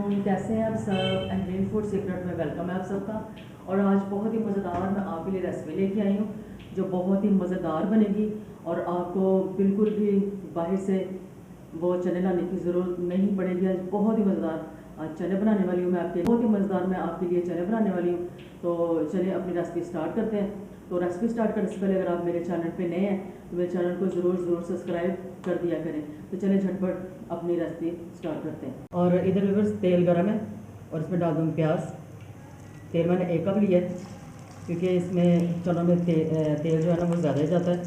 वालेकुम, कैसे हैं आप सब। एंड ग्रीन फूड सीक्रेट में वेलकम है आप सबका। और आज बहुत ही मज़ेदार मैं आपके लिए रेसिपी लेके आई हूँ जो बहुत ही मज़ेदार बनेगी और आपको बिल्कुल भी बाहर से वो चने लाने की ज़रूरत नहीं पड़ेगी। आज बहुत ही मज़ेदार आज चने बनाने वाली हूँ मैं आपके, बहुत ही मज़ेदार मैं आपके लिए चने बनाने वाली हूँ। तो चलिए अपनी रेसिपी स्टार्ट करते हैं। तो रेसिपी स्टार्ट करने से पहले अगर आप मेरे चैनल पे नए हैं तो मेरे चैनल को ज़रूर सब्सक्राइब कर दिया करें। तो चलिए झटपट अपनी रेसिपी स्टार्ट करते हैं। और इधर व्यूअर्स तेल गर्म है और इसमें डाल दूँगी प्याज। तेल मैंने 1 कप लिया है क्योंकि इसमें चनों में तेल जो है ना वो ज़्यादा ही जाता है।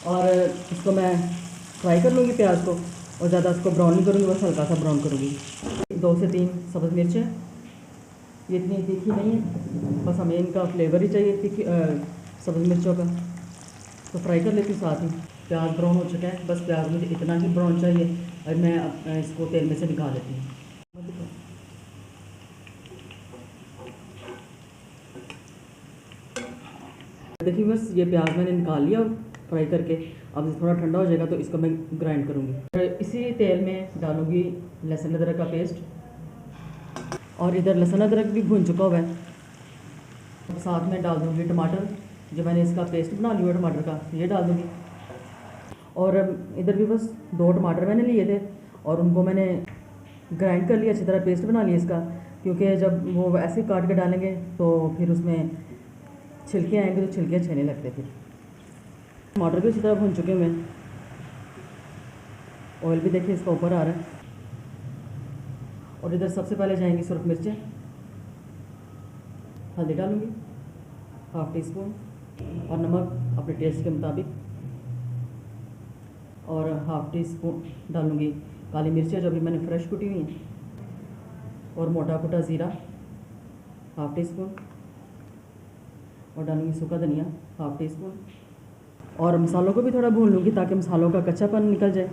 और इसको मैं फ्राई कर लूँगी प्याज को, और ज़्यादा इसको ब्राउन नहीं करूँगी, बस हल्का सा ब्राउन करूँगी। 2 से 3 सब्ज़ मिर्चें, ये इतनी तीखी नहीं है, बस हमें इनका फ्लेवर ही चाहिए तीखी सब्ज़ मिर्चों का। तो फ्राई कर लेती हूँ साथ ही। प्याज ब्राउन हो चुका है, बस प्याज मुझे इतना ही ब्राउन चाहिए और मैं इसको तेल में से निकाल लेती हूँ। देखिए बस ये प्याज मैंने निकाल लिया फ्राई करके। अब थोड़ा ठंडा हो जाएगा तो इसको मैं ग्राइंड करूँगी। इसी तेल में डालूँगी लहसुन अदरक का पेस्ट, और इधर लहसुन अदरक भी भून चुका हुआ है। साथ में डाल दूँगी टमाटर, जो मैंने इसका पेस्ट बना लिया टमाटर का, ये डाल दूँगी। और इधर भी बस 2 टमाटर मैंने लिए थे और उनको मैंने ग्राइंड कर लिया, अच्छी तरह पेस्ट बना लिया इसका, क्योंकि जब वो ऐसे काट के डालेंगे तो फिर उसमें छिलके आएंगे तो छिलके अच्छे नहीं लगते। फिर टमाटर भी अच्छी तरह भून चुके हुए हैं, ऑयल भी देखिए इसका ऊपर आ रहा है। और इधर सबसे पहले जाएंगी सुरख मिर्चें, हल्दी डालूँगी 1/2 टीस्पून, और नमक अपने टेस्ट के मुताबिक, और 1/2 टीस्पून डालूँगी काली मिर्चें जो अभी मैंने फ्रेश कुटी हुई हैं, और मोटा कुटा ज़ीरा 1/2 टीस्पून, और डालूँगी सूखा धनिया 1/2 टीस्पून। और मसालों को भी थोड़ा भून लूँगी ताकि मसालों का कच्चापन निकल जाए,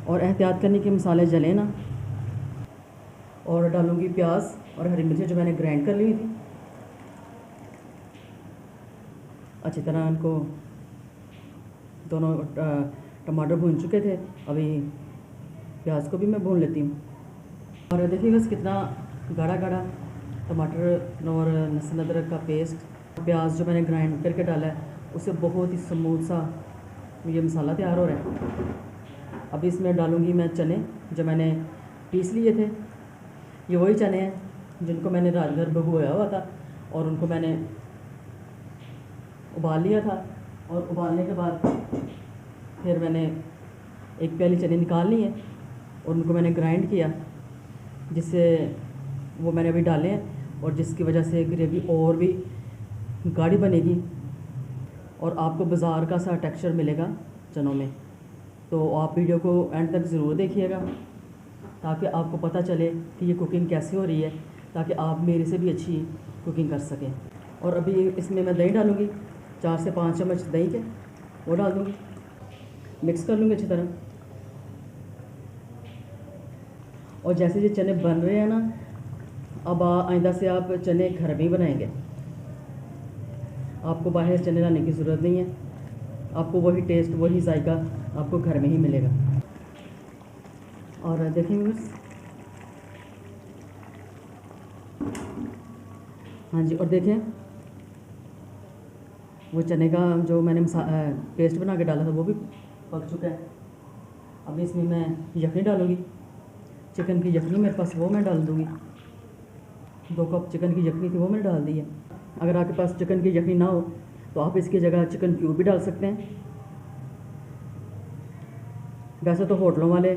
और एहतियात करनी कि मसाले जले ना। और डालूँगी प्याज और हरी मिर्चें जो मैंने ग्राइंड कर ली हुई थी। अच्छी तरह इनको दोनों टमाटर भून चुके थे, अभी प्याज को भी मैं भून लेती हूँ। और देखिए बस कितना गाढ़ा गाढ़ा टमाटर और लहसुन अदरक का पेस्ट, प्याज जो मैंने ग्राइंड करके डाला है, उससे बहुत ही स्मूथ सा ये मसाला तैयार हो रहा है। अभी इसमें डालूँगी मैं चने जो मैंने पीस लिए थे। ये वही चने हैं जिनको मैंने रात भर भिगोया हुआ था और उनको मैंने उबाल लिया था, और उबालने के बाद फिर मैंने 1 प्याली चने निकाल ली है और उनको मैंने ग्राइंड किया, जिससे वो मैंने अभी डाले हैं, और जिसकी वजह से ग्रेवी और भी गाढ़ी बनेगी और आपको बाज़ार का सा टेक्सचर मिलेगा चनों में। तो आप वीडियो को एंड तक ज़रूर देखिएगा ताकि आपको पता चले कि ये कुकिंग कैसे हो रही है, ताकि आप मेरे से भी अच्छी कुकिंग कर सकें। और अभी इसमें मैं दही डालूँगी, 4 से 5 चम्मच दही के वो डाल दूँगी, मिक्स कर लूँगी अच्छी तरह। और जैसे ये चने बन रहे हैं ना, अब आइंदा से आप चने घर में ही बनाएंगे, आपको बाहर से चने लाने की ज़रूरत नहीं है, आपको वही टेस्ट वही जायका आपको घर में ही मिलेगा। और देखेंगे बस, हाँ जी, और देखें वो चने का जो मैंने पेस्ट बना के डाला था वो भी पक चुका है। अभी इसमें मैं यखनी डालूँगी, चिकन की यखनी मेरे पास वो मैं डाल दूँगी। 2 कप चिकन की यखनी थी वो मैंने डाल दी है। अगर आपके पास चिकन की यखनी ना हो तो आप इसकी जगह चिकन क्यूब भी डाल सकते हैं। वैसे तो होटलों वाले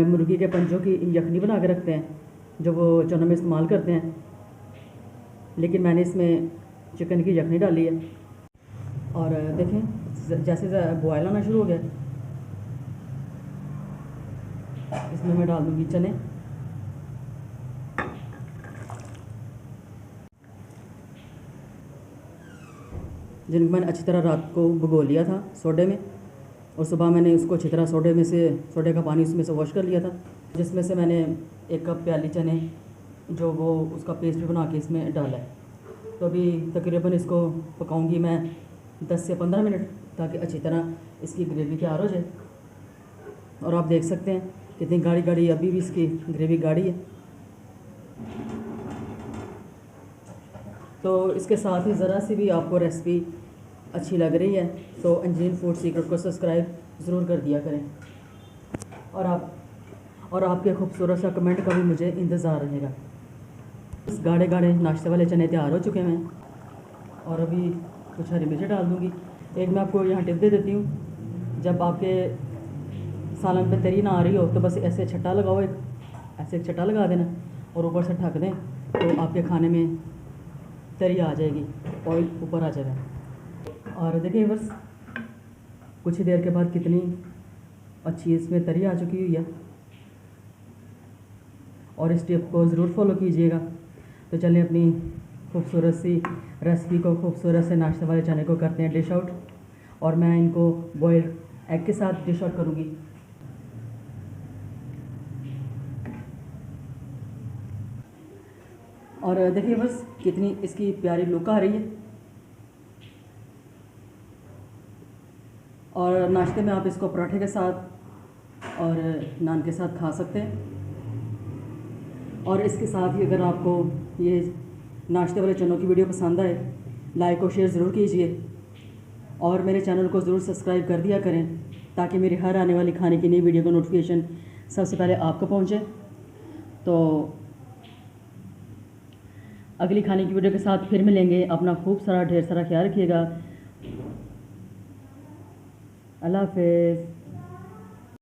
मुर्गी के पंजों की यखनी बना के रखते हैं जो वो चनों में इस्तेमाल करते हैं, लेकिन मैंने इसमें चिकन की यखनी डाली है। और देखें जैसे बॉयल आना शुरू हो गया, इसमें मैं डाल दूँगी चने, जिनको मैंने अच्छी तरह रात को भिगो लिया था सोडे में, और सुबह मैंने उसको अच्छी तरह सोडे का पानी उसमें से वॉश कर लिया था, जिसमें से मैंने 1 कप प्याली चने जो वो उसका पेस्ट भी बना के इसमें डाला है। तो अभी तकरीबन इसको पकाऊंगी मैं 10 से 15 मिनट, ताकि अच्छी तरह इसकी ग्रेवी तैयार हो जाए। और आप देख सकते हैं कितनी गाढ़ी गाढ़ी अभी भी इसकी ग्रेवी गाढ़ी है। तो इसके साथ ही ज़रा सी भी आपको रेसिपी अच्छी लग रही है तो अंजलीन फूड सीक्रेट को सब्सक्राइब ज़रूर कर दिया करें, और आपके खूबसूरत सा कमेंट का भी मुझे इंतज़ार रहेगा। इस गाढ़े गाढ़े नाश्ते वाले चने तैयार हो चुके हैं और अभी कुछ हरी मिर्ची डाल दूँगी। एक मैं आपको यहाँ टिप दे देती हूँ, जब आपके सालन पे तरी ना आ रही हो तो बस ऐसे छट्टा लगाओ, ऐसे एक छट्टा लगा देना और ऊपर से ढक दें तो आपके खाने में तरी आ जाएगी, ऑयल ऊपर आ जाएगा। और देखिए बस कुछ ही देर के बाद कितनी अच्छी इसमें तरी आ चुकी हुई है, और इस टिप को ज़रूर फॉलो कीजिएगा। तो चलें अपनी खूबसूरत सी रेसिपी को, खूबसूरत से नाश्ते वाले चने को करते हैं डिश आउट, और मैं इनको बॉइल्ड एग के साथ डिश आउट करूँगी। और देखिए बस कितनी इसकी प्यारी लुक आ रही है, और नाश्ते में आप इसको पराठे के साथ और नान के साथ खा सकते हैं। और इसके साथ ही अगर आपको ये नाश्ते वाले चनों की वीडियो पसंद आए, लाइक और शेयर ज़रूर कीजिए, और मेरे चैनल को ज़रूर सब्सक्राइब कर दिया करें ताकि मेरी हर आने वाली खाने की नई वीडियो का नोटिफिकेशन सबसे पहले आपको पहुंचे। तो अगली खाने की वीडियो के साथ फिर मिलेंगे। अपना खूब सारा ढेर सारा ख्याल रखिएगा। अल्लाह हाफ़िज़।